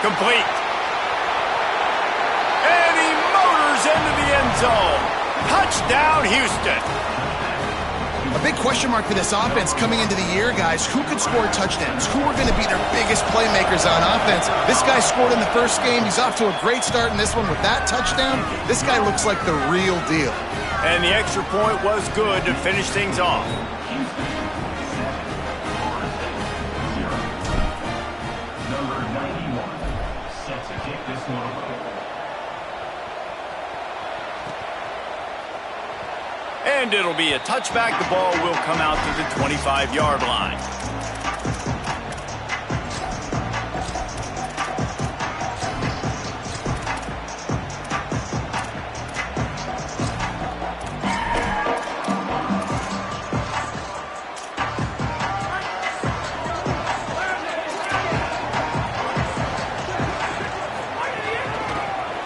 Complete. And he motors into the end zone. Touchdown, Houston. A big question mark for this offense coming into the year, guys. Who could score touchdowns? Who are going to be their biggest playmakers on offense? This guy scored in the first game. He's off to a great start in this one with that touchdown. This guy looks like the real deal. And the extra point was good to finish things off. And it'll be a touchback. The ball will come out to the 25-yard line.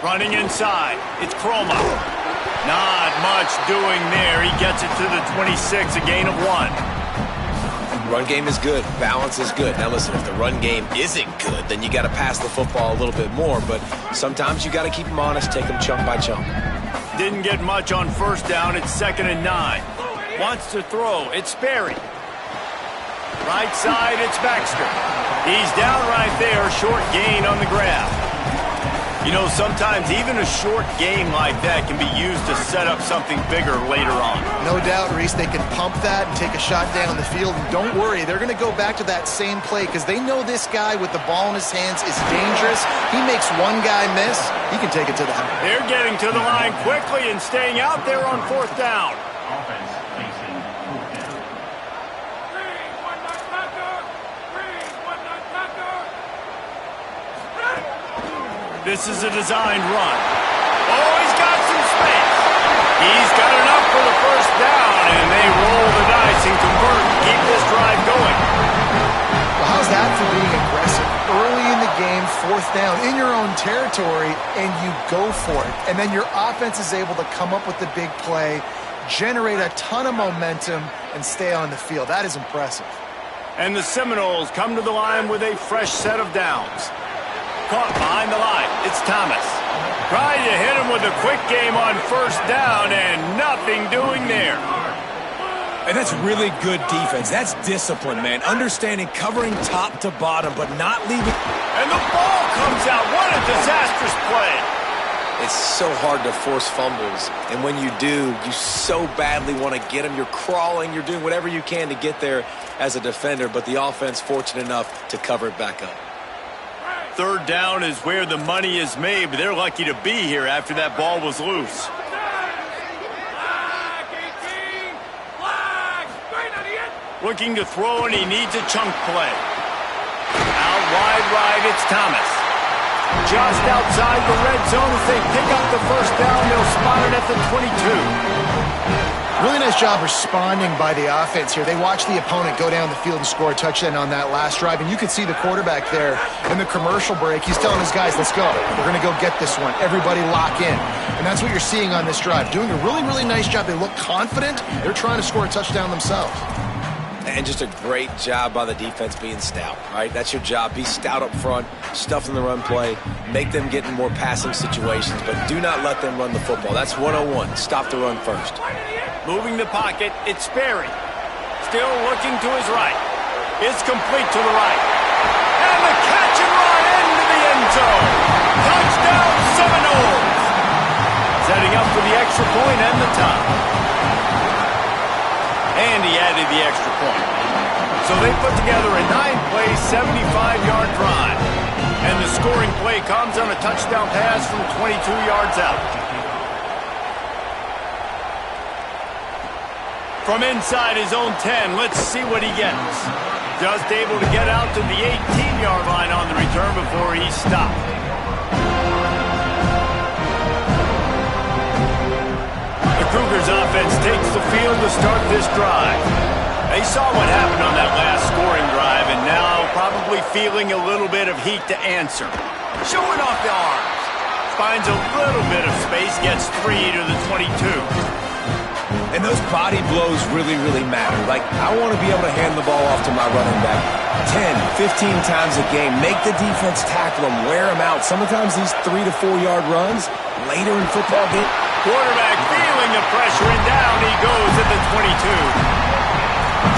Running inside, it's Chroma. Not much doing there. He gets it to the 26, a gain of 1. Run game is good. Balance is good. Now listen, if the run game isn't good, then you got to pass the football a little bit more. But sometimes you got to keep them honest, take them chunk by chunk. Didn't get much on first down. It's 2nd and 9. Wants to throw. It's Sperry. Right side, it's Baxter. He's down right there. Short gain on the grab. You know, sometimes even a short game like that can be used to set up something bigger later on. No doubt, Reese, they can pump that and take a shot down the field. And don't worry, they're going to go back to that same play because they know this guy with the ball in his hands is dangerous. He makes one guy miss, he can take it to the house. They're getting to the line quickly and staying out there on 4th down. This is a designed run. Oh, he's got some space. He's got enough for the first down, and they roll the dice and convert and keep this drive going. Well, how's that for being aggressive? Early in the game, 4th down, in your own territory, and you go for it. And then your offense is able to come up with the big play, generate a ton of momentum, and stay on the field. That is impressive. And the Seminoles come to the line with a fresh set of downs. Caught behind the line. It's Thomas. Trying to hit him with a quick game on first down, and nothing doing there. And that's really good defense. That's discipline, man. Understanding covering top to bottom, but not leaving. And the ball comes out. What a disastrous play. It's so hard to force fumbles, and when you do, you so badly want to get them. You're crawling, you're doing whatever you can to get there as a defender, but the offense fortunate enough to cover it back up. 3rd down is where the money is made, but they're lucky to be here after that ball was loose. Looking to throw, and he needs a chunk play. Out wide right, it's Thomas. Just outside the red zone as they pick up the first down. They'll spot it at the 22. Really nice job responding by the offense here. They watched the opponent go down the field and score a touchdown on that last drive, and you could see the quarterback there in the commercial break. He's telling his guys, let's go. We're going to go get this one. Everybody lock in. And that's what you're seeing on this drive. Doing a really, really nice job. They look confident. They're trying to score a touchdown themselves. And just a great job by the defense being stout, right? That's your job. Be stout up front, stuff in the run play, make them get in more passing situations, but do not let them run the football. That's 101. Stop the run first. Moving the pocket, it's Sperry. Still looking to his right. It's complete to the right. And the catch and run into the end zone. Touchdown Seminoles. Setting up for the extra point and the tie. And he added the extra point. So they put together a 9-play, 75-yard drive. And the scoring play comes on a touchdown pass from 22 yards out. From inside his own 10, let's see what he gets. Just able to get out to the 18-yard line on the return before he's stopped. The Cougars offense takes the field to start this drive. They saw what happened on that last scoring drive, and now probably feeling a little bit of heat to answer. Showing off the arms. Finds a little bit of space, gets 3 to the 22. And those body blows really, really matter. Like, I want to be able to hand the ball off to my running back. 10, 15 times a game. Make the defense tackle them, wear them out. Sometimes these 3 to 4 yard runs later in football game. Quarterback feeling the pressure, and down he goes at the 22.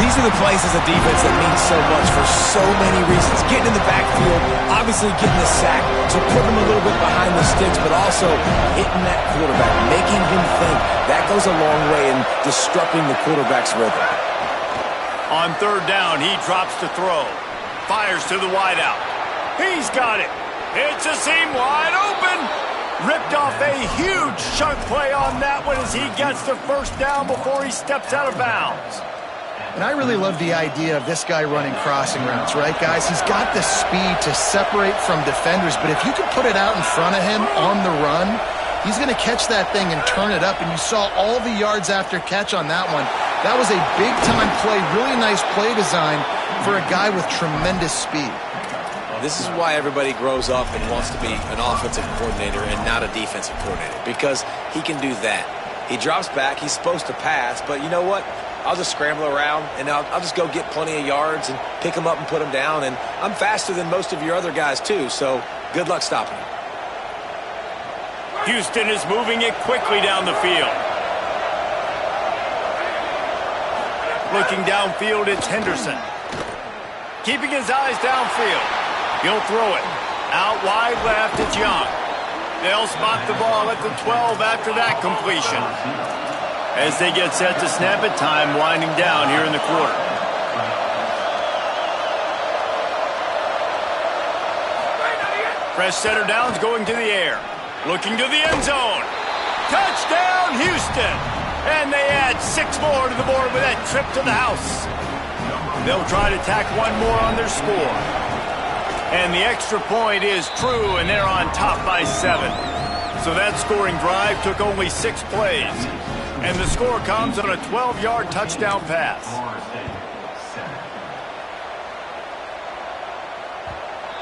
These are the plays as a defense that mean so much for so many reasons. Getting in the backfield, obviously getting the sack, so put him a little bit behind the sticks, but also hitting that quarterback, making him think. That goes a long way in disrupting the quarterback's rhythm. On third down, he drops to throw. Fires to the wideout. He's got it. It's a seam wide open. Ripped off a huge chunk play on that one as he gets the first down before he steps out of bounds. And I really love the idea of this guy running crossing routes, right, guys? He's got the speed to separate from defenders, but if you can put it out in front of him on the run, he's going to catch that thing and turn it up, and you saw all the yards after catch on that one. That was a big-time play, really nice play design for a guy with tremendous speed. This is why everybody grows up and wants to be an offensive coordinator and not a defensive coordinator, because he can do that. He drops back, he's supposed to pass, but you know what? I'll just scramble around, and I'll just go get plenty of yards and pick them up and put them down. And I'm faster than most of your other guys, too, so good luck stopping him. Houston is moving it quickly down the field. Looking downfield, it's Henderson. Keeping his eyes downfield. He'll throw it. Out wide left, it's Young. They'll spot the ball at the 12 after that completion. As they get set to snap it, time winding down here in the quarter. Fresh setter downs going to the air. Looking to the end zone. Touchdown, Houston! And they add 6 more to the board with that trip to the house. They'll try to tack one more on their score. And the extra point is true, and they're on top by 7. So that scoring drive took only 6 plays. And the score comes on a 12-yard touchdown pass.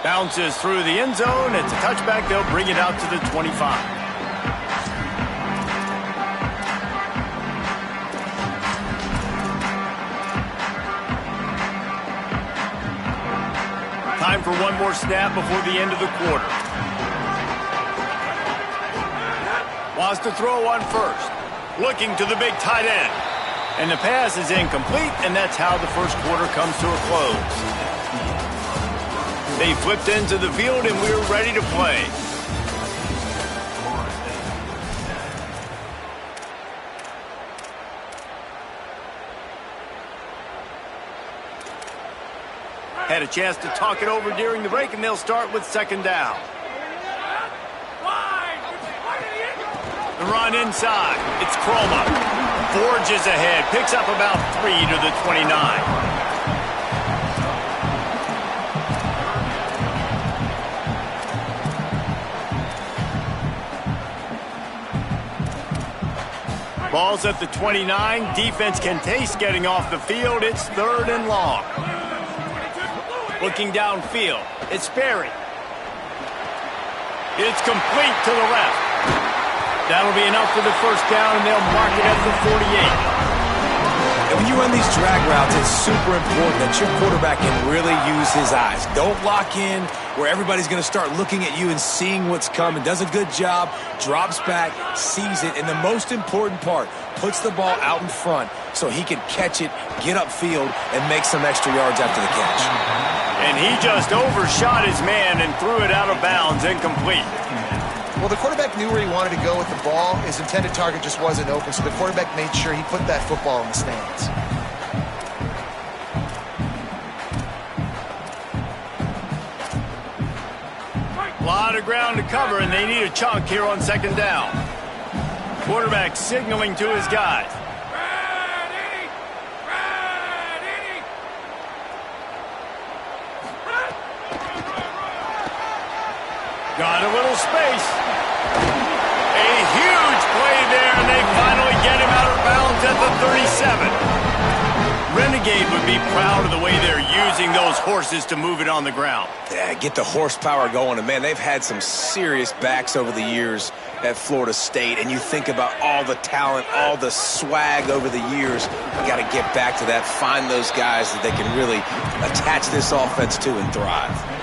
Bounces through the end zone. It's a touchback. They'll bring it out to the 25. Time for one more snap before the end of the quarter. Wants to throw on first. Looking to the big tight end. And the pass is incomplete, and that's how the first quarter comes to a close. They flipped into the field, and we're ready to play. Had a chance to talk it over during the break, and they'll start with second down. The run inside. It's Kroma. Forges ahead. Picks up about 3 to the 29. Ball's at the 29. Defense can taste getting off the field. It's 3rd and long. Looking downfield. It's Sperry. It's complete to the left. That'll be enough for the first down, and they'll mark it at the 48. And when you run these drag routes, it's super important that your quarterback can really use his eyes. Don't lock in where everybody's going to start looking at you and seeing what's coming. Does a good job, drops back, sees it, and the most important part, puts the ball out in front so he can catch it, get upfield, and make some extra yards after the catch. And he just overshot his man and threw it out of bounds, incomplete. Well, the quarterback knew where he wanted to go with the ball. His intended target just wasn't open, so the quarterback made sure he put that football in the stands. A lot of ground to cover, and they need a chunk here on second down. Quarterback signaling to his guys. Got a little space. A huge play there, and they finally get him out of bounds at the 37. Renegade would be proud of the way they're using those horses to move it on the ground. Yeah, get the horsepower going. And, man, they've had some serious backs over the years at Florida State. And you think about all the talent, all the swag over the years. You got to get back to that, find those guys that they can really attach this offense to and thrive.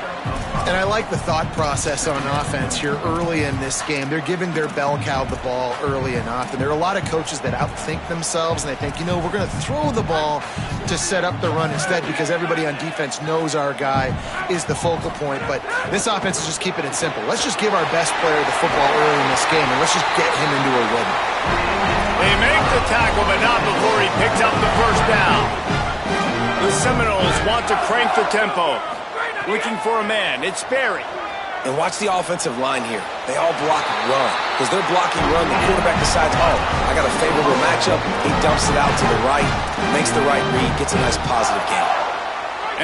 And I like the thought process on offense here early in this game. They're giving their bell cow the ball early enough. And there are a lot of coaches that outthink themselves, and they think, you know, we're going to throw the ball to set up the run instead because everybody on defense knows our guy is the focal point. But this offense is just keeping it simple. Let's just give our best player the football early in this game, and let's just get him into a rhythm. They make the tackle, but not before he picks up the first down. The Seminoles want to crank the tempo. Looking for a man. It's Berry. And watch the offensive line here. They all block run. Because they're blocking run, the quarterback decides, oh, I got a favorable matchup. He dumps it out to the right, makes the right read, gets a nice positive gain.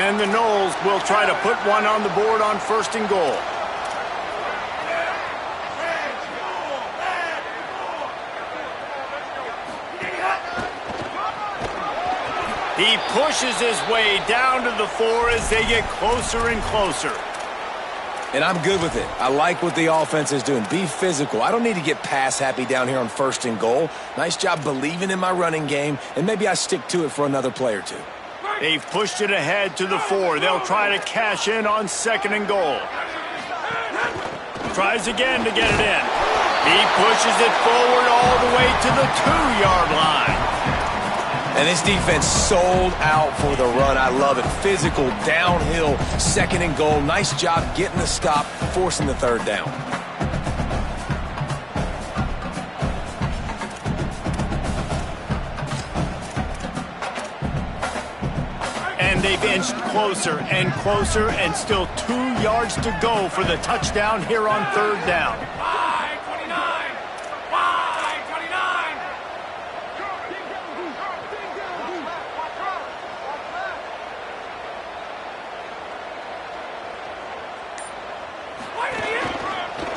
And the Noles will try to put one on the board on 1st and goal. He pushes his way down to the 4 as they get closer and closer. And I'm good with it. I like what the offense is doing. Be physical. I don't need to get pass happy down here on 1st and goal. Nice job believing in my running game, and maybe I stick to it for another play or two. They've pushed it ahead to the 4. They'll try to cash in on 2nd and goal. Tries again to get it in. He pushes it forward all the way to the 2-yard line. And this defense sold out for the run. I love it. Physical, downhill, 2nd and goal. Nice job getting the stop, forcing the 3rd down. And they've inched closer and closer, and still 2 yards to go for the touchdown here on 3rd down.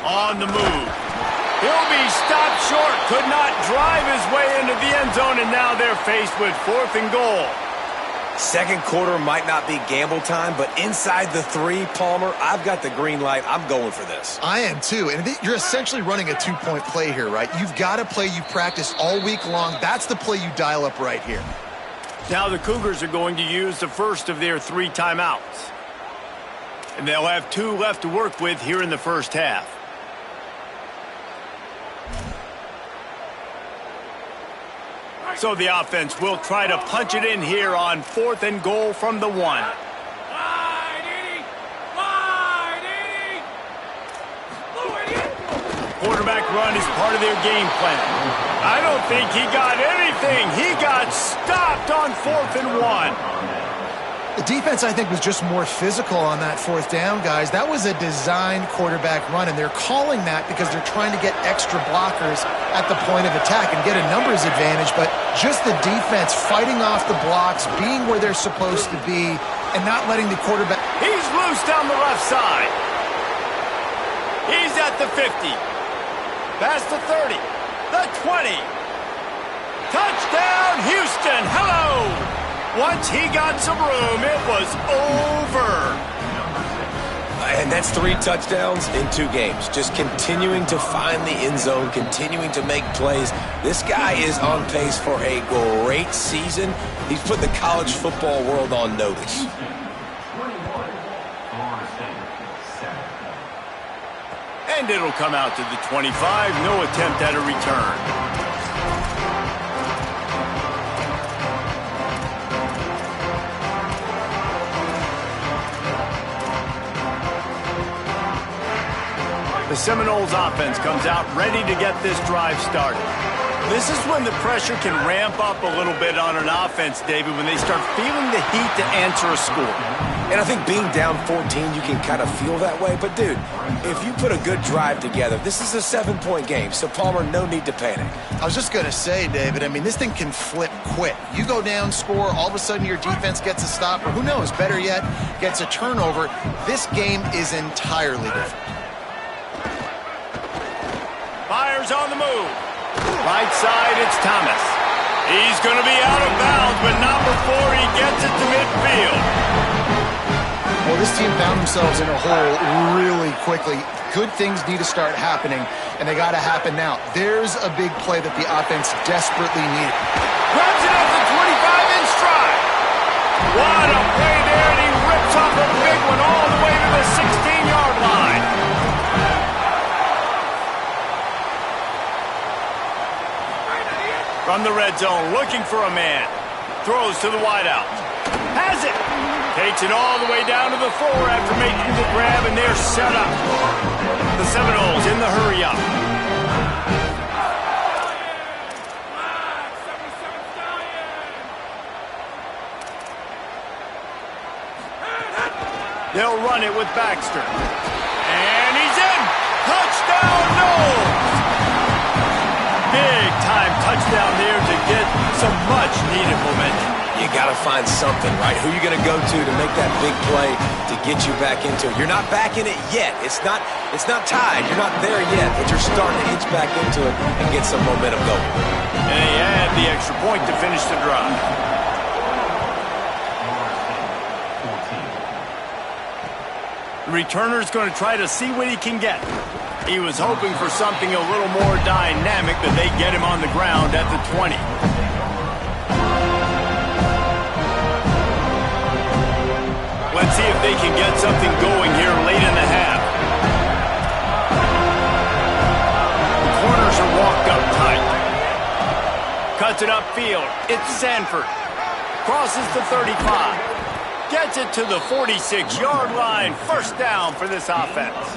On the move. He'll be stopped short. Could not drive his way into the end zone, and now they're faced with 4th and goal. 2nd quarter might not be gamble time, but inside the 3, Palmer, I've got the green light. I'm going for this. I am too. And you're essentially running a 2-point play here, right? You've got a play you've practiced all week long. That's the play you dial up right here. Now the Cougars are going to use the first of their 3 timeouts. And they'll have 2 left to work with here in the first half. So the offense will try to punch it in here on 4th and goal from the 1. Quarterback run is part of their game plan. I don't think he got anything. He got stopped on 4th and 1. The defense, I think, was just more physical on that 4th down, guys. That was a designed quarterback run, and they're calling that because they're trying to get extra blockers at the point of attack and get a numbers advantage, but just the defense fighting off the blocks, being where they're supposed to be, and not letting the quarterback... He's loose down the left side. He's at the 50. Past the 30. The 20. Touchdown, Houston. Hello. Once he got some room, it was over. And that's 3 touchdowns in 2 games. Just continuing to find the end zone, continuing to make plays. This guy is on pace for a great season. He's put the college football world on notice. And it'll come out to the 25. No attempt at a return. The Seminoles offense comes out ready to get this drive started. This is when the pressure can ramp up a little bit on an offense, David, when they start feeling the heat to answer a score. And I think being down 14, you can kind of feel that way. But, dude, if you put a good drive together, this is a 7-point game. So, Palmer, no need to panic. I was just going to say, David, I mean, this thing can flip quick. You go down, score, all of a sudden your defense gets a stop, or who knows, better yet, gets a turnover. This game is entirely different. Fires on the move. Right side, it's Thomas. He's going to be out of bounds, but not before he gets it to midfield. Well, this team found themselves in a hole really quickly. Good things need to start happening, and they got to happen now. There's a big play that the offense desperately needed. Runs it up the 25 in stride. What a play there, and he rips off a big one all the way to the 16-yard line. From the red zone, looking for a man. Throws to the wideout. Has it. Takes it all the way down to the 4 after making the grab, and they're set up. The Seminoles in the hurry-up. They'll run it with Baxter. And he's in! Touchdown, Noles! Big-time touchdown there to get some much-needed momentum. You got to find something, right? Who are you going to go to make that big play to get you back into it? You're not back in it yet. It's not tied. You're not there yet, but you're starting to inch back into it and get some momentum going. And he had the extra point to finish the drive. The returner's going to try to see what he can get. He was hoping for something a little more dynamic, but they get him on the ground at the 20. Let's see if they can get something going here late in the half. The corners are walked up tight. Cuts it upfield. It's Sanford. Crosses the 35. Gets it to the 46-yard line. First down for this offense.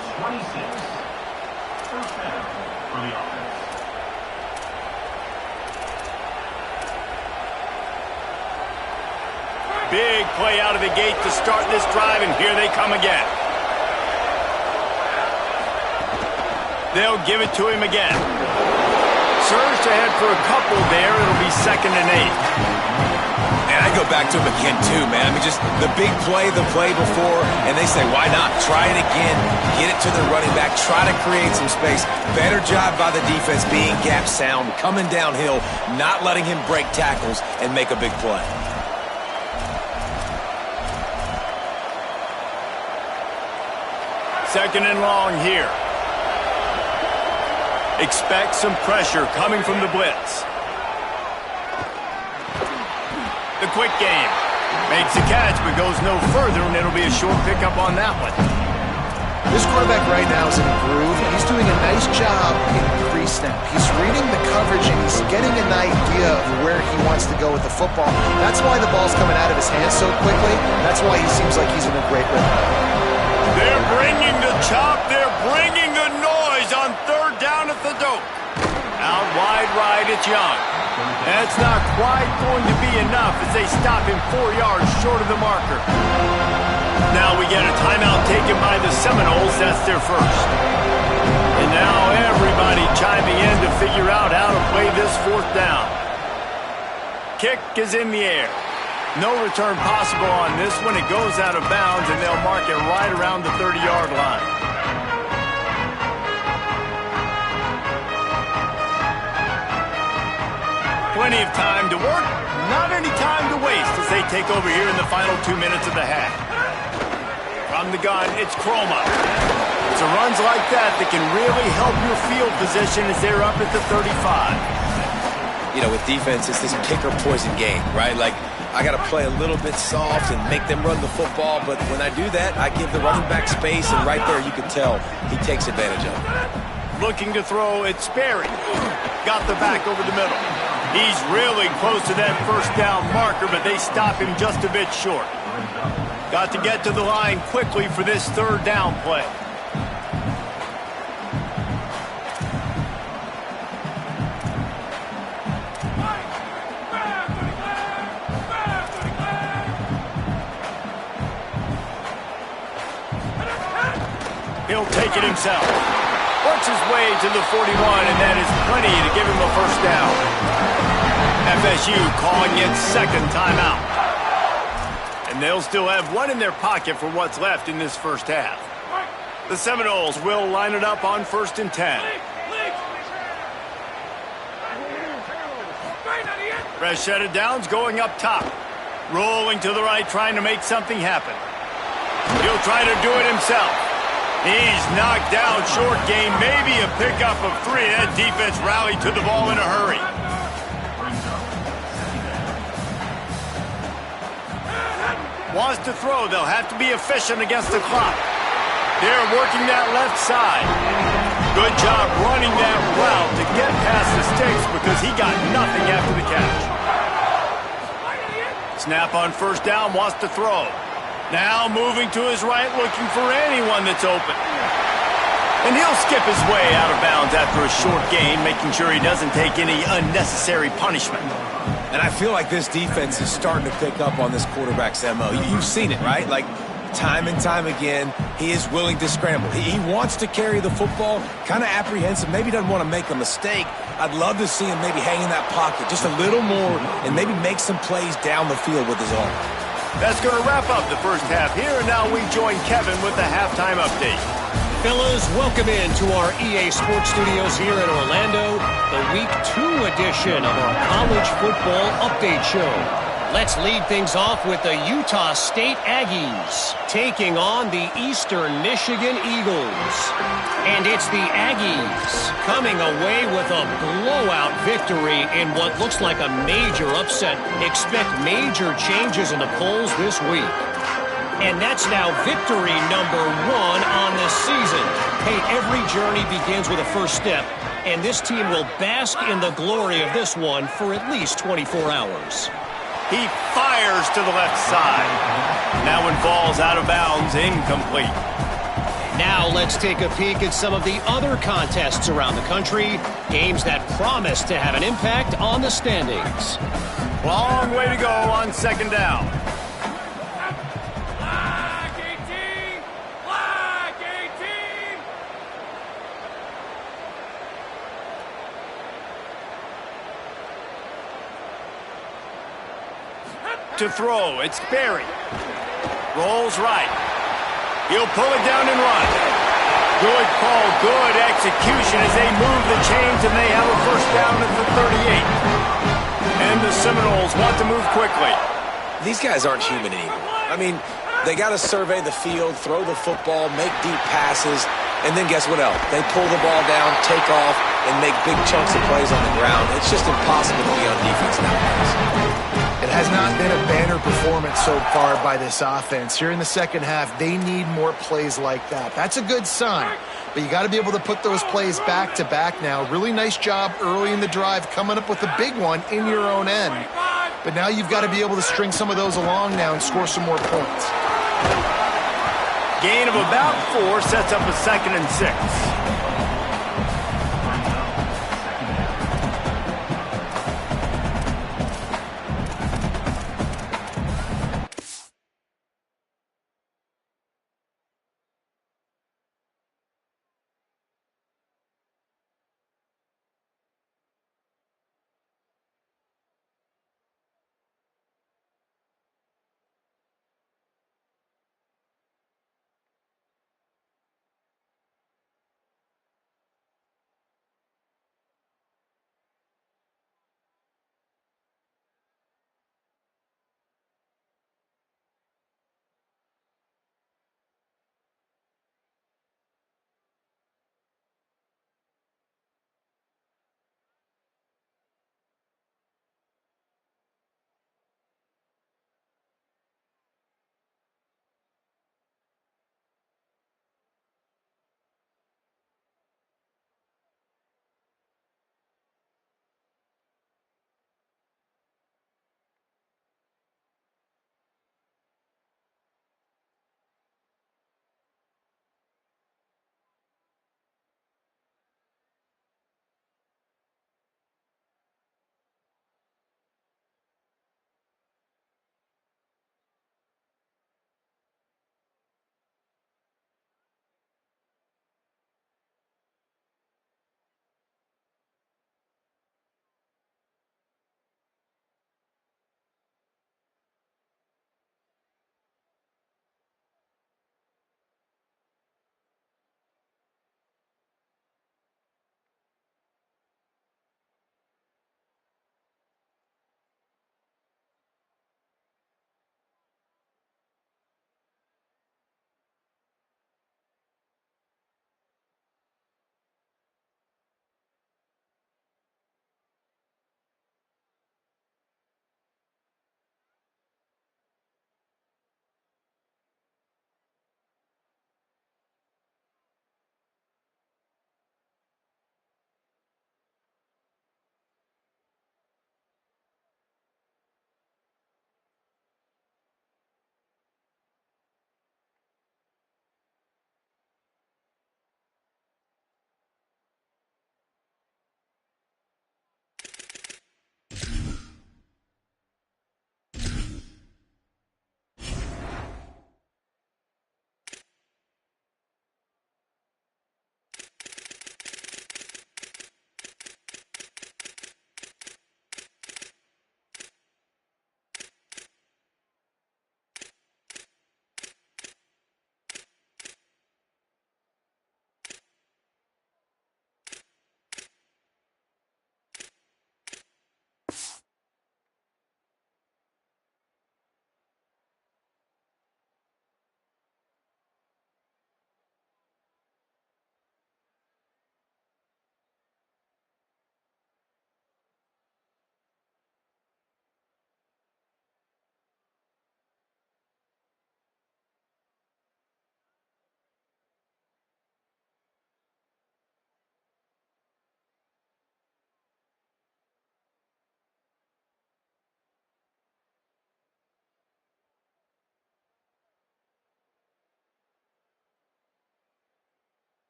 Big play out of the gate to start this drive, and here they come again. They'll give it to him again. Surged ahead for a couple there. It'll be 2nd and 8. And I go back to him again, too, man. I mean, just the big play, the play before, and they say, why not? Try it again. Get it to the running back. Try to create some space. Better job by the defense being gap sound, coming downhill, not letting him break tackles and make a big play. 2nd and long here. Expect some pressure coming from the blitz. The quick game. Makes the catch, but goes no further, and it'll be a short pickup on that one. This quarterback right now is in a groove. He's doing a nice job in pre-snap. He's reading the coverage, and he's getting an idea of where he wants to go with the football. That's why the ball's coming out of his hands so quickly. That's why he seems like he's in a great rhythm. They're bringing the chop. They're bringing the noise on 3rd down at the dope. Out wide right, it's Young. That's not quite going to be enough as they stop him 4 yards short of the marker. Now we get a timeout taken by the Seminoles. That's their first. And now everybody chiming in to figure out how to play this 4th down. Kick is in the air. No return possible on this one. It goes out of bounds, and they'll mark it right around the 30-yard line. Plenty of time to work, not any time to waste as they take over here in the final 2 minutes of the half. From the gun, it's Chroma. It's a runs like that that can really help your field position as they're up at the 35. You know, with defense, it's this pick or poison game, right? Like, I got to play a little bit soft and make them run the football, but when I do that, I give the running back space, and right there you can tell he takes advantage of it. Looking to throw, it's Sperry. Got the back over the middle. He's really close to that 1st down marker, but they stop him just a bit short. Got to get to the line quickly for this 3rd down play. He'll take it himself. Works his way to the 41, and that is plenty to give him a 1st down. FSU calling its 2nd timeout. And they'll still have one in their pocket for what's left in this 1st half. The Seminoles will line it up on 1st and 10. Fresh set of downs going up top. Rolling to the right, trying to make something happen. He'll try to do it himself. He's knocked down, short game, maybe a pickup of 3. That defense rallied to the ball in a hurry. Wants to throw. They'll have to be efficient against the clock. They're working that left side. Good job running that route to get past the sticks because he got nothing after the catch. Snap on first down, wants to throw. Now moving to his right, looking for anyone that's open. And he'll skip his way out of bounds after a short gain, making sure he doesn't take any unnecessary punishment. And I feel like this defense is starting to pick up on this quarterback's MO. You've seen it, right? Like, time and time again, he is willing to scramble. He wants to carry the football, kind of apprehensive, maybe doesn't want to make a mistake. I'd love to see him maybe hang in that pocket just a little more and maybe make some plays down the field with his arm. That's going to wrap up the first half here, and now we join Kevin with the halftime update. Fellas, welcome into our EA Sports Studios here in Orlando, the Week 2 edition of our College Football Update Show. Let's lead things off with the Utah State Aggies taking on the Eastern Michigan Eagles. And it's the Aggies coming away with a blowout victory in what looks like a major upset. Expect major changes in the polls this week. And that's now victory number 1 on this season. Hey, every journey begins with a first step, and this team will bask in the glory of this one for at least 24 hours. He fires to the left side. That one falls out of bounds, incomplete. Now let's take a peek at some of the other contests around the country, games that promise to have an impact on the standings. Long way to go on second down. To throw, it's Berry. Rolls right. He'll pull it down and run. Good call, good execution as they move the chains and they have a first down at the 38. And the Seminoles want to move quickly. These guys aren't human anymore. I mean, they got to survey the field, throw the football, make deep passes, and then guess what else? They pull the ball down, take off, and make big chunks of plays on the ground. It's just impossible to be on defense nowadays. It has not been a banner performance so far by this offense. Here in the second half, they need more plays like that. That's a good sign, but you got to be able to put those plays back to back now. Really nice job early in the drive coming up with a big one in your own end. But now you've got to be able to string some of those along now and score some more points. Gain of about 4 sets up a 2nd and 6.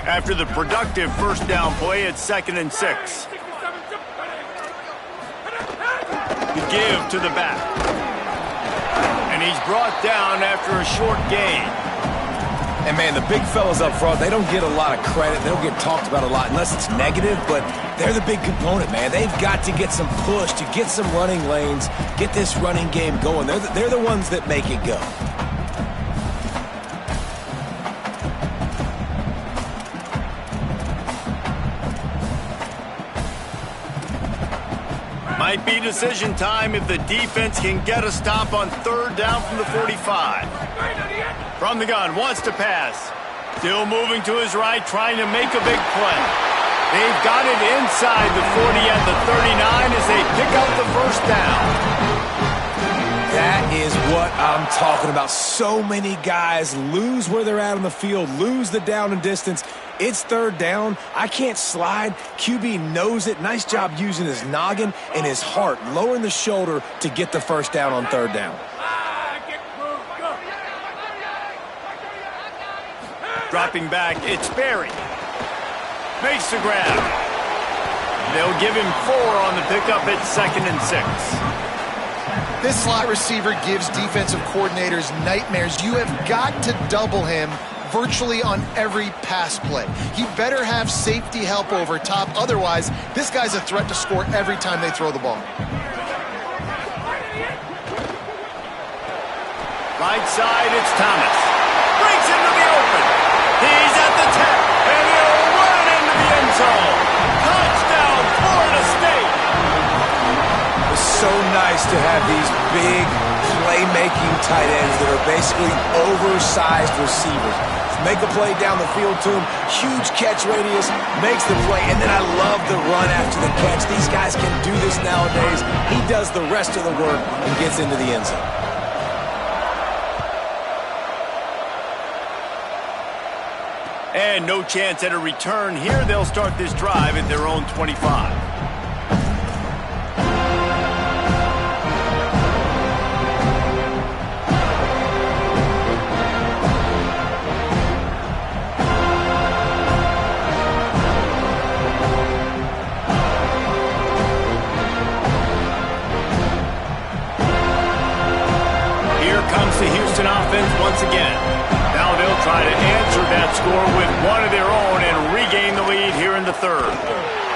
After the productive first down play, it's 2nd and 6. The give to the back. And he's brought down after a short gain. And, man, the big fellas up front, they don't get a lot of credit. They don't get talked about a lot unless it's negative, but they're the big component, man. They've got to get some push, to get some running lanes, get this running game going. They're the ones that make it go. Might be decision time if the defense can get a stop on 3rd down from the 45. From the gun, wants to pass. Still moving to his right, trying to make a big play. They've got it inside the 40 at the 39 as they pick up the first down. That is what I'm talking about. So many guys lose where they're at on the field, lose the down and distance. It's 3rd down. I can't slide. QB knows it. Nice job using his noggin and his heart, lowering the shoulder to get the first down on 3rd down. Dropping back, it's Berry. Makes the grab. They'll give him 4 on the pickup at 2nd and 6. This slot receiver gives defensive coordinators nightmares. You have got to double him virtually on every pass play. He better have safety help over top. Otherwise, this guy's a threat to score every time they throw the ball. Right side, it's Thomas. Breaks into the open. He's at the 10, and he'll run it into the end zone. Touchdown, Florida State. It's so nice to have these big playmaking tight ends that are basically oversized receivers. Make a play down the field to him, huge catch radius, makes the play, and then I love the run after the catch. These guys can do this nowadays. He does the rest of the work and gets into the end zone. And no chance at a return here. They'll start this drive at their own 25. Here comes the Houston offense once again. Now they'll try to answer that score with one of their own and regain the lead here in the 3rd.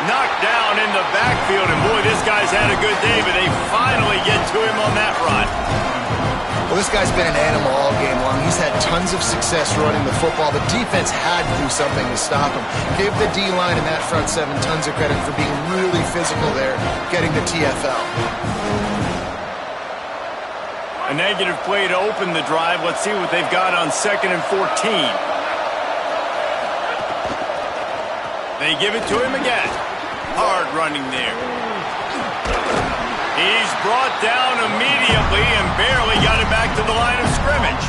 Knocked down in the backfield, and boy, this guy's had a good day, but they finally get to him on that run. Well, this guy's been an animal all game long. He's had tons of success running the football. The defense had to do something to stop him. Give the D-line and that front 7 tons of credit for being really physical there, getting the TFL. A negative play to open the drive. Let's see what they've got on 2nd and 14. They give it to him again. Hard running there. He's brought down immediately and barely got it back to the line of scrimmage.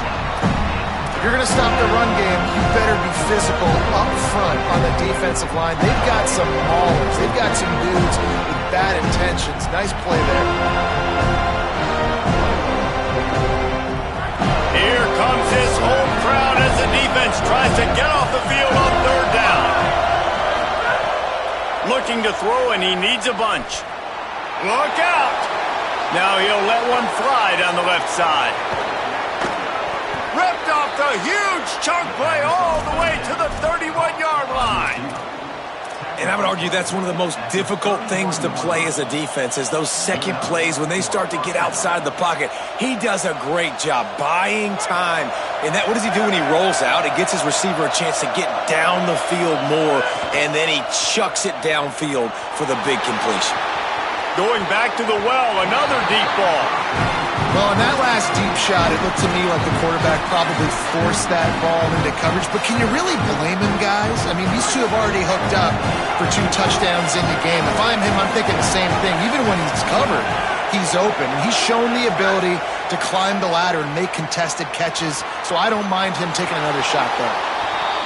If you're going to stop the run game, you better be physical up front on the defensive line. They've got some maulers. They've got some dudes with bad intentions. Nice play there. Here comes his home crowd as the defense tries to get off the field on 3rd down. Looking to throw, and he needs a bunch. Look out! Now he'll let one fly down the left side. Ripped off the huge chunk play all the way to the 31-yard line. And I would argue that's one of the most difficult things to play as a defense is those second plays when they start to get outside the pocket. He does a great job buying time. And what does he do when he rolls out? It gets his receiver a chance to get down the field more, and then he chucks it downfield for the big completion. Going back to the well, another deep ball. Well, in that last deep shot, it looked to me like the quarterback probably forced that ball into coverage. But can you really blame him, guys? I mean, these two have already hooked up for 2 touchdowns in the game. If I'm him, I'm thinking the same thing. Even when he's covered, he's open. He's shown the ability to climb the ladder and make contested catches. So I don't mind him taking another shot there.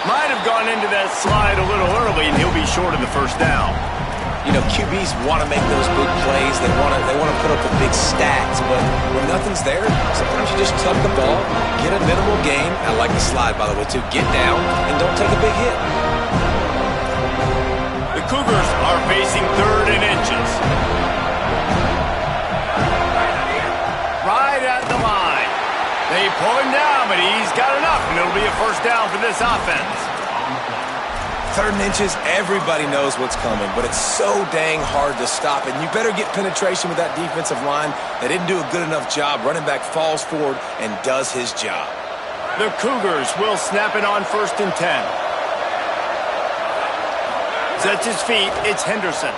Might have gone into that slide a little early, and he'll be short of the first down. You know, QBs want to make those big plays. They want to put up the big stats. But when nothing's there, sometimes you just tuck the ball, get a minimal gain. I like the slide, by the way, too. Get down and don't take a big hit. Cougars are facing 3rd and inches. Right at the line. They pull him down, but he's got enough, and it'll be a first down for this offense. 3rd and inches, everybody knows what's coming, but it's so dang hard to stop it. And you better get penetration with that defensive line. They didn't do a good enough job. Running back falls forward and does his job. The Cougars will snap it on 1st and 10. Sets his feet. It's Henderson.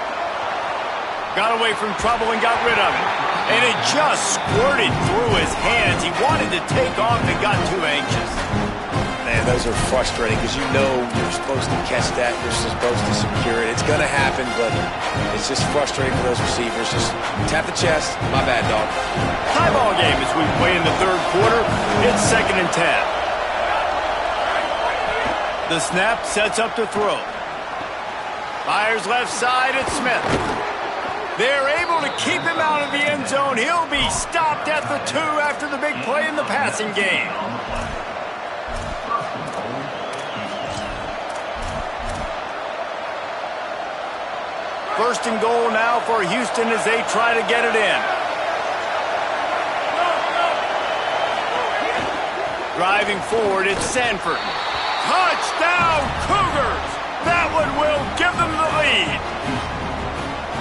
Got away from trouble and got rid of it. And it just squirted through his hands. He wanted to take off and got too anxious. Man, those are frustrating because you know you're supposed to catch that. You're supposed to secure it. It's going to happen, but it's just frustrating for those receivers. Just tap the chest. My bad, dog. Tie ball game as we play in the 3rd quarter. It's 2nd and 10. The snap sets up to throw. Fires left side. It's Smith. They're able to keep him out of the end zone. He'll be stopped at the 2 after the big play in the passing game. First and goal now for Houston as they try to get it in. Driving forward, it's Sanford. Touchdown, Cougars! That one will give them the lead.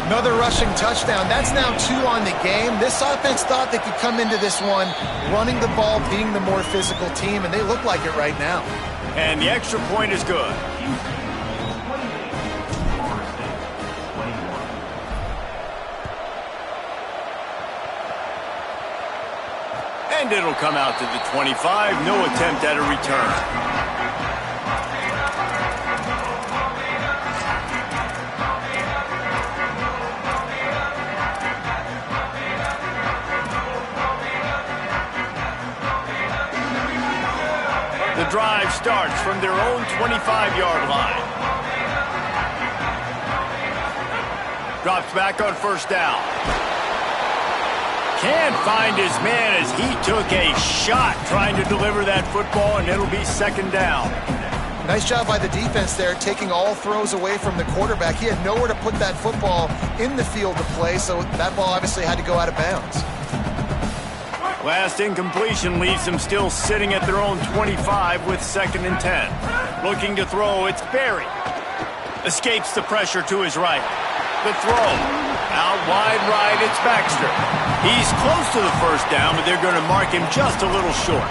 Another rushing touchdown. That's now 2 on the game. This offense thought they could come into this one running the ball, being the more physical team, and they look like it right now. And the extra point is good. And it'll come out to the 25. No attempt at a return. The drive starts from their own 25-yard line. Drops back on 1st down. Can't find his man as he took a shot trying to deliver that football, and it'll be 2nd down. Nice job by the defense there, taking all throws away from the quarterback. He had nowhere to put that football in the field to play, so that ball obviously had to go out of bounds. Last incompletion leaves them still sitting at their own 25 with 2nd and 10. Looking to throw, it's Berry. Escapes the pressure to his right. The throw. Out wide right, it's Baxter. He's close to the 1st down, but they're going to mark him just a little short.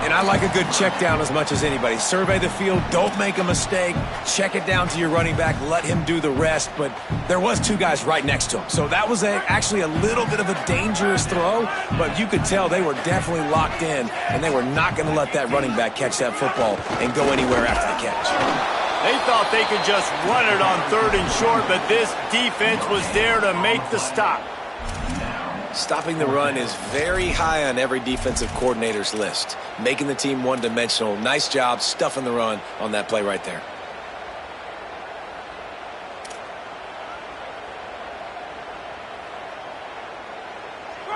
And I like a good check down as much as anybody. Survey the field, don't make a mistake, check it down to your running back, let him do the rest. But there was 2 guys right next to him. So that was actually a little bit of a dangerous throw, but you could tell they were definitely locked in, and they were not going to let that running back catch that football and go anywhere after the catch. They thought they could just run it on 3rd and short, but this defense was there to make the stop. Stopping the run is very high on every defensive coordinator's list. Making the team one-dimensional. Nice job stuffing the run on that play right there.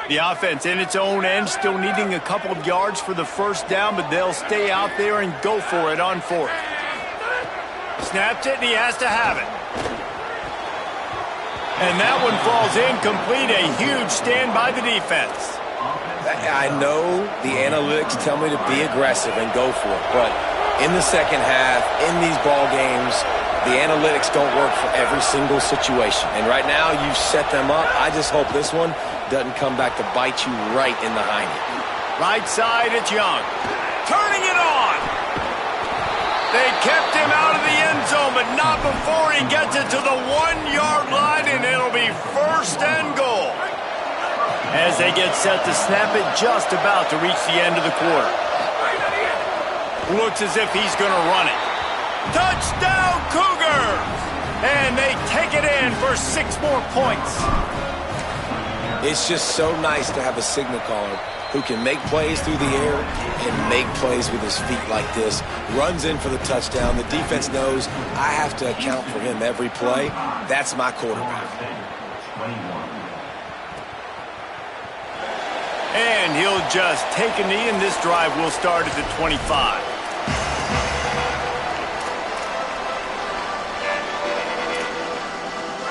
The offense in its own end, still needing a couple of yards for the 1st down, but they'll stay out there and go for it on 4th. Snapped it, and he has to have it. And that one falls incomplete. A huge stand by the defense. I know the analytics tell me to be aggressive and go for it, but in the 2nd half, in these ball games, the analytics don't work for every single situation. And right now, you've set them up. I just hope this one doesn't come back to bite you right in the hiney. Right side, it's Young. Turning it on. They kept him out of the end zone, but not before he gets it to the 1-yard line, and it'll be 1st and goal. As they get set to snap it, just about to reach the end of the quarter. Looks as if he's going to run it. Touchdown, Cougars! And they take it in for 6 more points. It's just so nice to have a signal caller who can make plays through the air and make plays with his feet like this. Runs in for the touchdown. The defense knows I have to account for him every play. That's my quarterback. And he'll just take a knee, and this drive will start at the 25.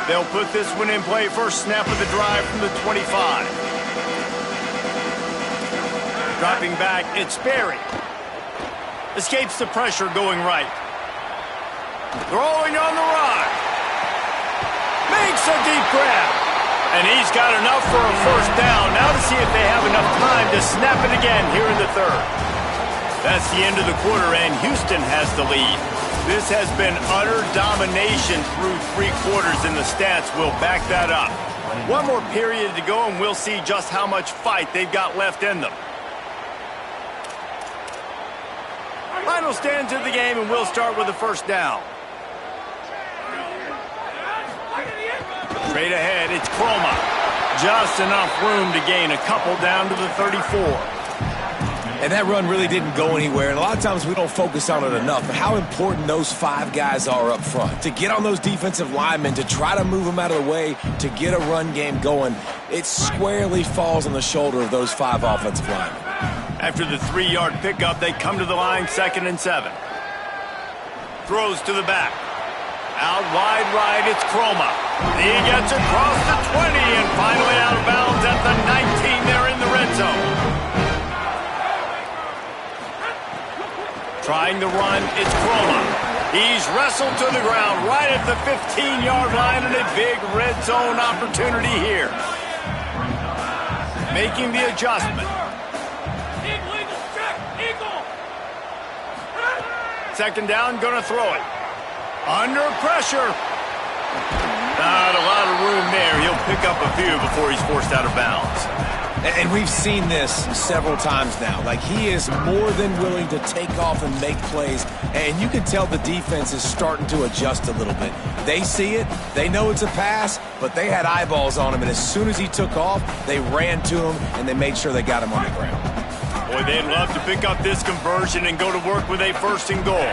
They'll put this one in play. First snap of the drive from the 25. Dropping back, it's Sperry. Escapes the pressure going right. Throwing on the run. Makes a deep grab. And he's got enough for a first down. Now to see if they have enough time to snap it again here in the third. That's the end of the quarter, and Houston has the lead. This has been utter domination through 3 quarters, and the stats will back that up. One more period to go, and we'll see just how much fight they've got left in them. Final stands of the game, and we'll start with the first down. Straight ahead, it's Croma. Just enough room to gain a couple down to the 34. And that run really didn't go anywhere. And a lot of times we don't focus on it enough. But how important those 5 guys are up front. To get on those defensive linemen, to try to move them out of the way, to get a run game going, it squarely falls on the shoulder of those 5 offensive linemen. After the 3-yard pickup, they come to the line, 2nd and 7. Throws to the back. Out wide right, it's Croma. He gets across the 20 and finally out of bounds at the 19 there in the red zone. Trying to run, it's Croma. He's wrestled to the ground right at the 15-yard line, and a big red zone opportunity here. Making the adjustment. Second down, gonna throw it. Under pressure. Not a lot of room there. He'll pick up a few before he's forced out of bounds. And we've seen this several times now. Like, he is more than willing to take off and make plays. And you can tell the defense is starting to adjust a little bit. They see it. They know it's a pass, but they had eyeballs on him. And as soon as he took off, they ran to him, and they made sure they got him on the ground. Boy, they'd love to pick up this conversion and go to work with a 1st and goal.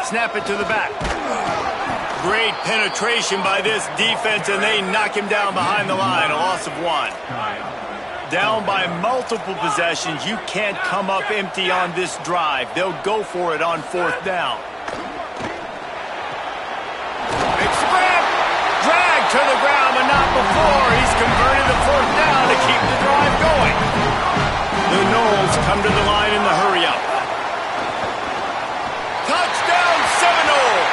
Snap it to the back. Great penetration by this defense, and they knock him down behind the line. A loss of 1. Down by multiple possessions. You can't come up empty on this drive. They'll go for it on 4th down. Big scrap. Drag to the ground, but not before. He's converted the 4th down to keep the drive going. The Knowles come to the line in the hurry-up. Touchdown, Seminoles!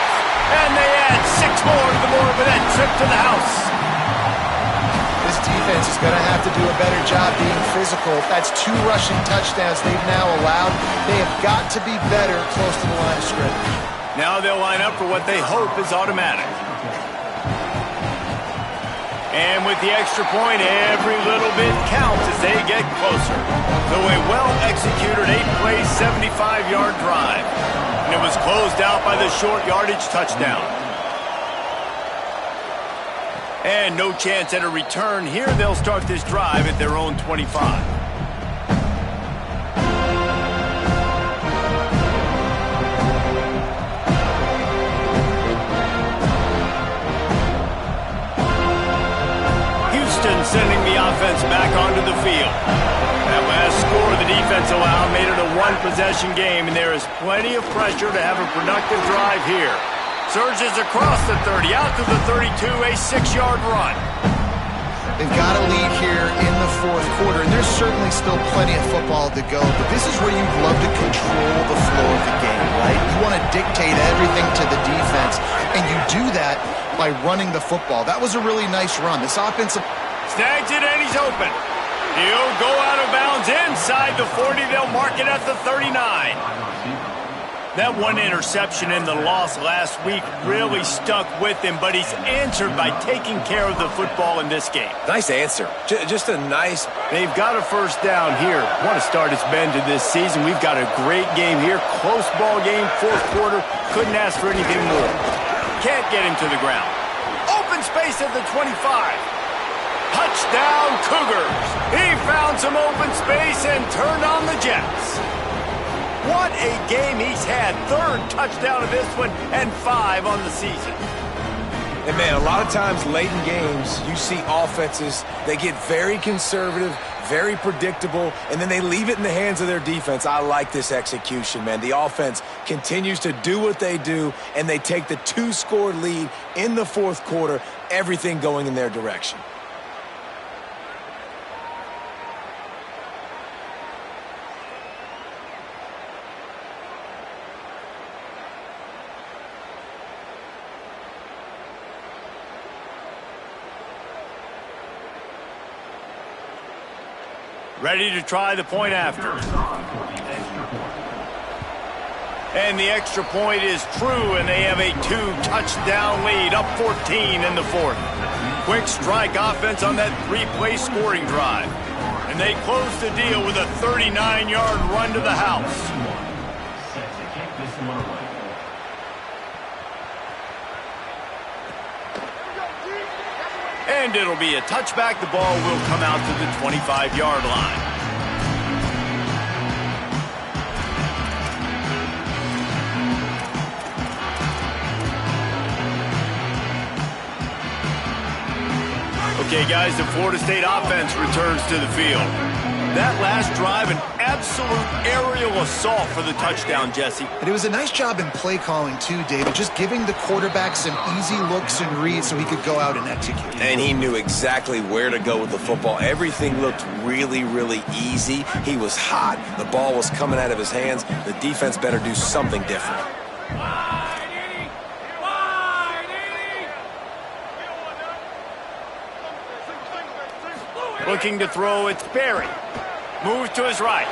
And they add 6 more to the board with that trip to the house. This defense is going to have to do a better job being physical. That's 2 rushing touchdowns they've now allowed. They have got to be better close to the line of scrimmage. Now they'll line up for what they hope is automatic. And with the extra point, every little bit counts as they get closer. So a well-executed 8-play, 75-yard drive. And it was closed out by the short yardage touchdown. And no chance at a return here. They'll start this drive at their own 25. Sending the offense back onto the field. That last score the defense allowed made it a 1-possession game, and there is plenty of pressure to have a productive drive here. Surges across the 30, out to the 32, a 6-yard run. They've got a lead here in the 4th quarter, and there's certainly still plenty of football to go, but this is where you'd love to control the flow of the game, right? You want to dictate everything to the defense, and you do that by running the football. That was a really nice run. This offensive... Snags it, and he's open. He'll go out of bounds inside the 40. They'll mark it at the 39. That 1 interception in the loss last week really stuck with him, but he's answered by taking care of the football in this game. Nice answer. Just a nice... They've got a first down here. What a start it's been to this season. We've got a great game here. Close ball game, 4th quarter. Couldn't ask for anything more. Can't get him to the ground. Open space at the 25. Touchdown, Cougars. He found some open space and turned on the Jets. What a game he's had. 3rd touchdown of this one and 5 on the season. And, man, a lot of times late in games, you see offenses, they get very conservative, very predictable, and then they leave it in the hands of their defense. I like this execution, man. The offense continues to do what they do, and they take the 2-score lead in the fourth quarter, everything going in their direction. Ready to try the point after. And the extra point is true, and they have a 2-touchdown lead, up 14 in the fourth. Quick strike offense on that 3-play scoring drive. And they close the deal with a 39-yard run to the house. And it'll be a touchback. The ball will come out to the 25-yard line. Okay, guys, the Florida State offense returns to the field. That last drive, an absolute aerial assault for the touchdown, Jesse. And it was a nice job in play calling, too, David, just giving the quarterback some easy looks and reads so he could go out and execute. And he knew exactly where to go with the football. Everything looked really, really easy. He was hot. The ball was coming out of his hands. The defense better do something different. Looking to throw, it's Berry. Moves to his right.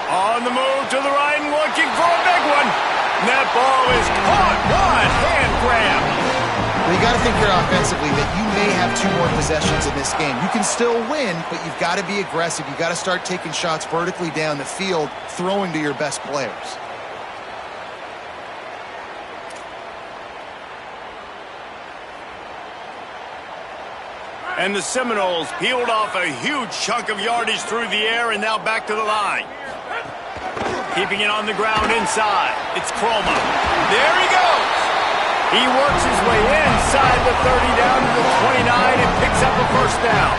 On the move to the right and looking for a big one. And that ball is caught. What? Hand grab. Well, you got to think here offensively that you may have 2 more possessions in this game. You can still win, but you've got to be aggressive. You've got to start taking shots vertically down the field, throwing to your best players. And the Seminoles peeled off a huge chunk of yardage through the air and now back to the line. Keeping it on the ground inside. It's Croma. There he goes. He works his way inside the 30 down to the 29 and picks up a first down.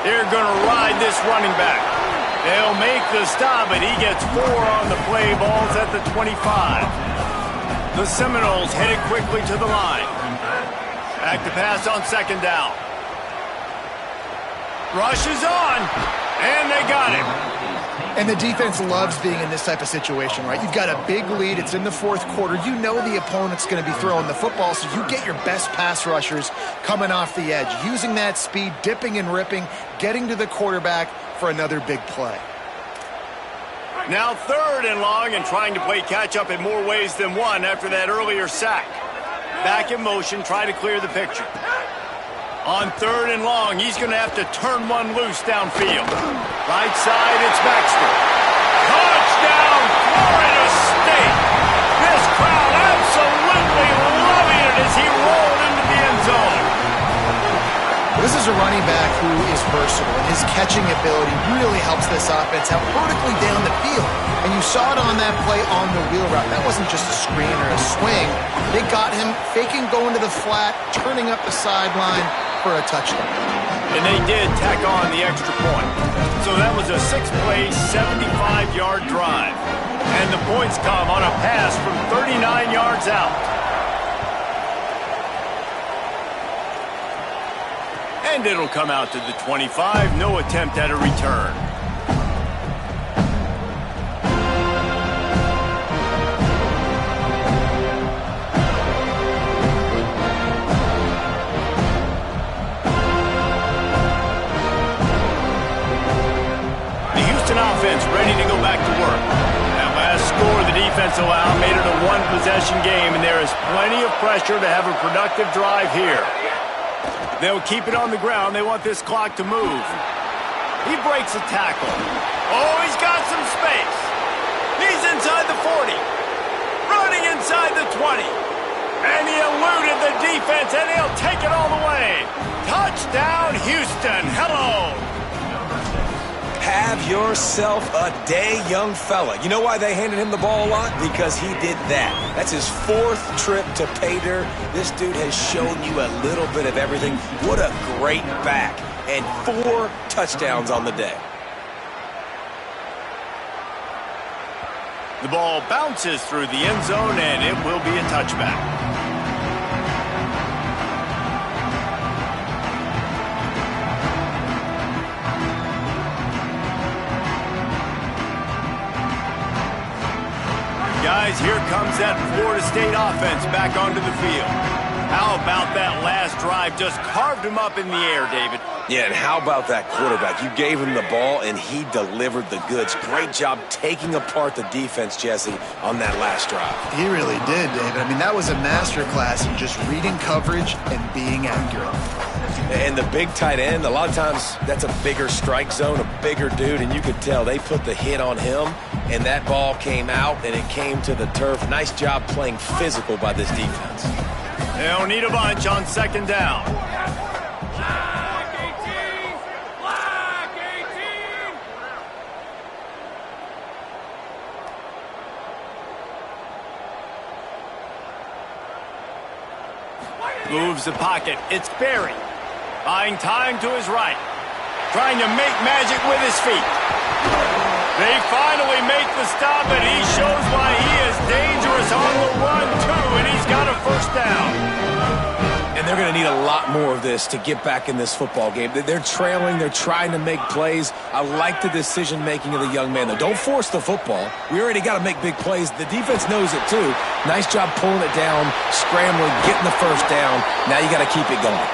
They're going to ride this running back. They'll make the stop, but he gets 4 on the play. Ball's at the 25. The Seminoles headed quickly to the line. Back to pass on second down. Rush is on, and they got him. And the defense loves being in this type of situation, right? You've got a big lead. It's in the fourth quarter. You know the opponent's going to be throwing the football, so you get your best pass rushers coming off the edge, using that speed, dipping and ripping, getting to the quarterback for another big play. Now 3rd and long and trying to play catch-up in more ways than one after that earlier sack. Back in motion, try to clear the picture. On 3rd and long, he's going to have to turn one loose downfield. Right side, it's Baxter. Touchdown, Florida State! This crowd absolutely loving it as he rolled into the end zone. This is a running back who is versatile, and his catching ability really helps this offense out vertically down the field. And you saw it on that play on the wheel route. That wasn't just a screen or a swing. They got him faking going to the flat, turning up the sideline for a touchdown. And they did tack on the extra point. So that was a 6-play, 75-yard drive. And the points come on a pass from 39 yards out. And it'll come out to the 25. No attempt at a return. The Houston offense ready to go back to work. That last score the defense allowed made it a 1-possession game, and there is plenty of pressure to have a productive drive here. They'll keep it on the ground. They want this clock to move. He breaks a tackle. Oh, he's got some space. He's inside the 40. Running inside the 20. And he eluded the defense, and he'll take it all the way. Touchdown, Houston. Hello. have yourself a day, young fella. You know why they handed him the ball a lot? Because he did that. That's his 4th trip to pay dirt. This dude has shown you a little bit of everything. What a great back. And 4 touchdowns on the day. The ball bounces through the end zone, and it will be a touchback. Guys, here comes that Florida State offense back onto the field. How about that last drive? Just carved him up in the air, David. Yeah, and how about that quarterback? You gave him the ball, and he delivered the goods. Great job taking apart the defense, Jesse, on that last drive. He really did, David. I mean, that was a masterclass in just reading coverage and being accurate. And the big tight end, a lot of times that's a bigger strike zone, a bigger dude, and you could tell they put the hit on him, and that ball came out, and it came to the turf. Nice job playing physical by this defense. They'll need a bunch on 2nd down. Moves the pocket. It's Berry. Buying time to his right. Trying to make magic with his feet. They finally make the stop, and he shows why he is dangerous on the run, too, and he's got a 1st down. And they're going to need a lot more of this to get back in this football game. They're trailing. They're trying to make plays. I like the decision-making of the young man, though. Don't force the football. We already got to make big plays. The defense knows it, too. Nice job pulling it down, scrambling, getting the 1st down. Now you got to keep it going.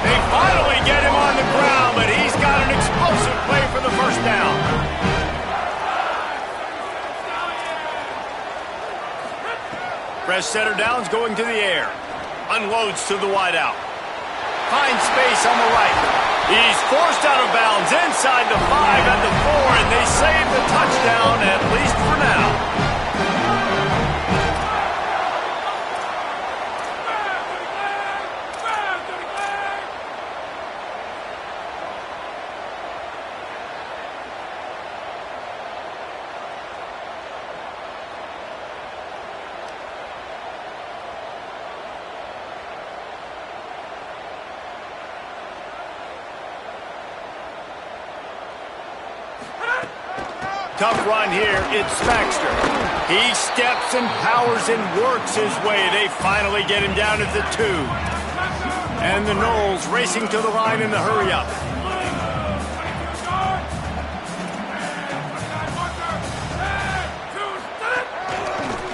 They finally get him on the ground, but he's got an explosive play for the 1st down. Fresh set of downs going to the air. Unloads to the wideout. Finds space on the right. He's forced out of bounds inside the 5 at the 4, and they save the touchdown, at least for now. Tough run here. It's Baxter. He steps and powers and works his way. They finally get him down at the 2. And the Noles racing to the line in the hurry-up.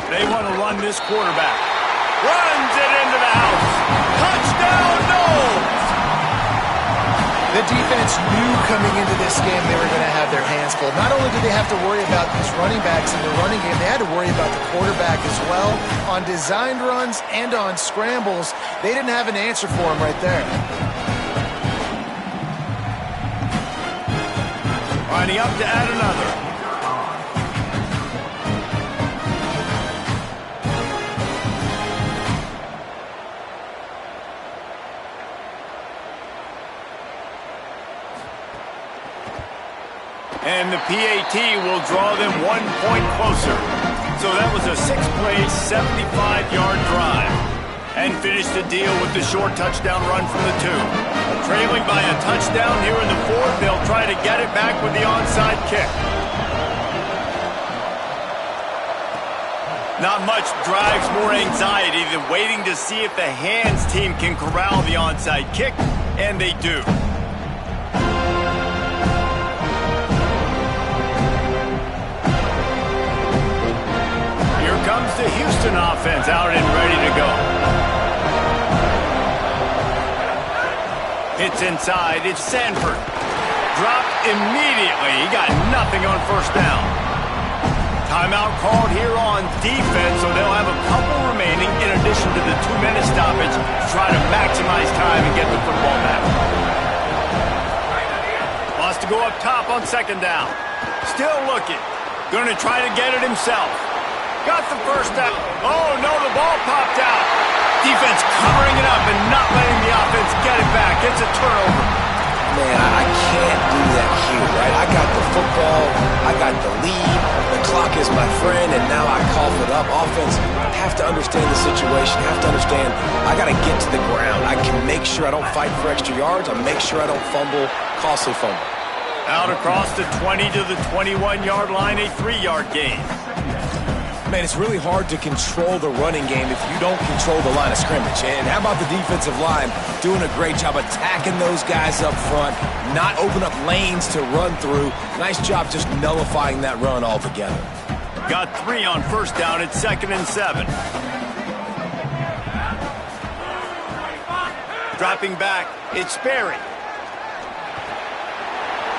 They want to run this quarterback. Runs it into the house. Touchdown, Noles! The defense knew coming into this game they were going to have their hands full. Not only did they have to worry about these running backs in the running game, they had to worry about the quarterback as well. On designed runs and on scrambles, they didn't have an answer for him right there. Lining up to add another. And the PAT will draw them 1 point closer. So that was a 6-play, 75-yard drive. And finish the deal with the short touchdown run from the 2. Trailing by a touchdown here in the 4th, they'll try to get it back with the onside kick. Not much drives more anxiety than waiting to see if the hands team can corral the onside kick, and they do. Comes the Houston offense out and ready to go. It's inside. It's Sanford. Dropped immediately. He got nothing on 1st down. Timeout called here on defense, so they'll have a couple remaining in addition to the 2-minute stoppage to try to maximize time and get the football back. Wants to go up top on 2nd down. Still looking. Going to try to get it himself. Got the 1st down. Oh, no, the ball popped out. Defense covering it up and not letting the offense get it back. It's a turnover. Man, I can't do that here, right? I got the lead. The clock is my friend, and now I cough it up. Offense have to understand the situation, have to understand I got to get to the ground. I can make sure I don't fight for extra yards. I make sure I don't fumble, costly fumble. Out across the 20 to the 21-yard line, a 3-yard gain. Man, it's really hard to control the running game if you don't control the line of scrimmage. And how about the defensive line doing a great job attacking those guys up front, not open up lanes to run through. Nice job just nullifying that run altogether. Got 3 on first down at 2nd and 7. Dropping back, it's Sperry.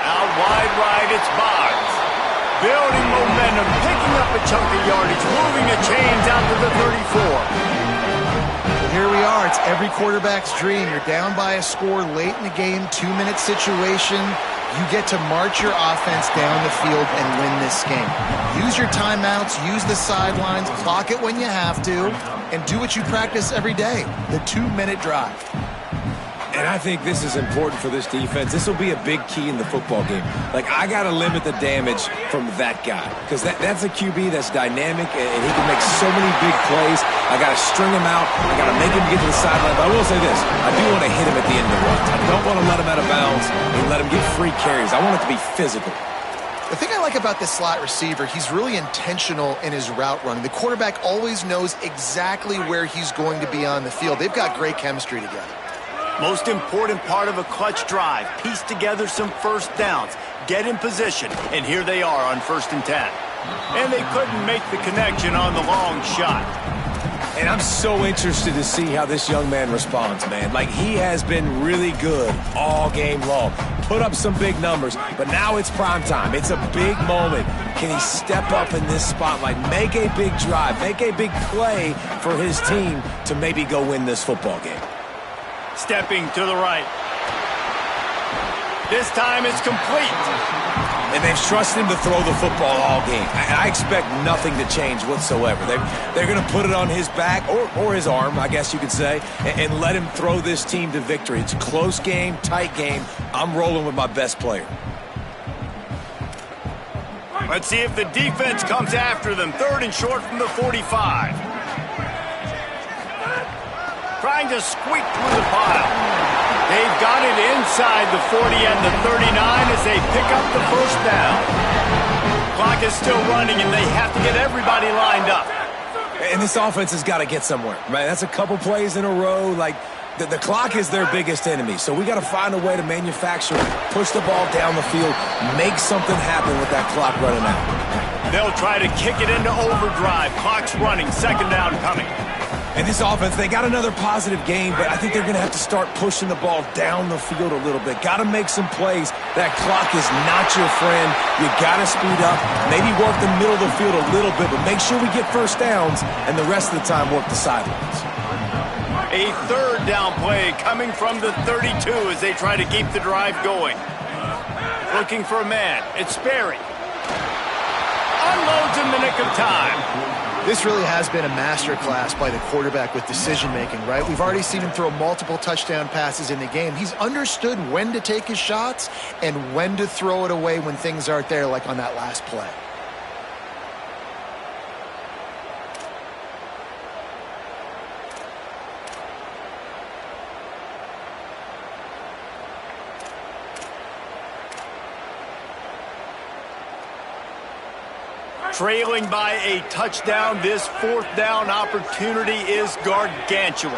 Out wide right, it's Boggs. Building momentum, picking up a chunk of yardage, moving the chains out to the 34. Here we are. It's every quarterback's dream. You're down by a score late in the game, 2-minute situation. You get to march your offense down the field and win this game. Use your timeouts, use the sidelines, clock it when you have to, and do what you practice every day, the 2-minute drive. And I think this is important for this defense. This will be a big key in the football game. Like, I got to limit the damage from that guy because that's a QB that's dynamic and he can make so many big plays. I got to string him out. I got to make him get to the sideline. But I will say this. I do want to hit him at the end of the runs. I don't want to let him out of bounds and let him get free carries. I want it to be physical. The thing I like about this slot receiver, he's really intentional in his route running. The quarterback always knows exactly where he's going to be on the field. They've got great chemistry together. Most important part of a clutch drive, piece together some first downs, get in position, and here they are on 1st and 10. And they couldn't make the connection on the long shot. And I'm so interested to see how this young man responds, man. Like, he has been really good all game long. Put up some big numbers, but now it's prime time. It's a big moment. Can he step up in this spotlight, make a big drive, make a big play for his team to maybe go win this football game? Stepping to the right. This time it's complete. And they've trusted him to throw the football all game. I expect nothing to change whatsoever. They're going to put it on his back, or his arm, I guess you could say, and let him throw this team to victory. It's a close game, tight game. I'm rolling with my best player. Let's see if the defense comes after them. 3rd and short from the 45. Trying to squeak through the pile. They've got it inside the 40 and the 39 as they pick up the first down. Clock is still running, and they have to get everybody lined up. And this offense has got to get somewhere, right? That's a couple plays in a row. Like, the clock is their biggest enemy. So we got to find a way to manufacture, push the ball down the field, make something happen with that clock running out. They'll try to kick it into overdrive. Clock's running. 2nd down coming. And this offense, they got another positive game, but I think they're going to have to start pushing the ball down the field a little bit. Got to make some plays. That clock is not your friend. You got to speed up, maybe work the middle of the field a little bit, but make sure we get first downs, and the rest of the time work the sidelines. A 3rd down play coming from the 32 as they try to keep the drive going. Looking for a man. It's Sperry. Unloads in the nick of time. This really has been a masterclass by the quarterback with decision-making, right? We've already seen him throw multiple touchdown passes in the game. He's understood when to take his shots and when to throw it away when things aren't there, like on that last play. Trailing by a touchdown, this 4th down opportunity is gargantuan.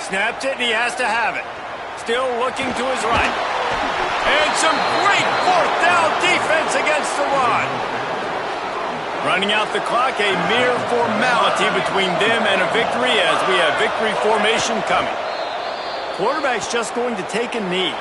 Snaps it, and he has to have it. Still looking to his right. And some great 4th down defense against the run. Running out the clock, a mere formality between them and a victory as we have victory formation coming. Quarterback's just going to take a knee.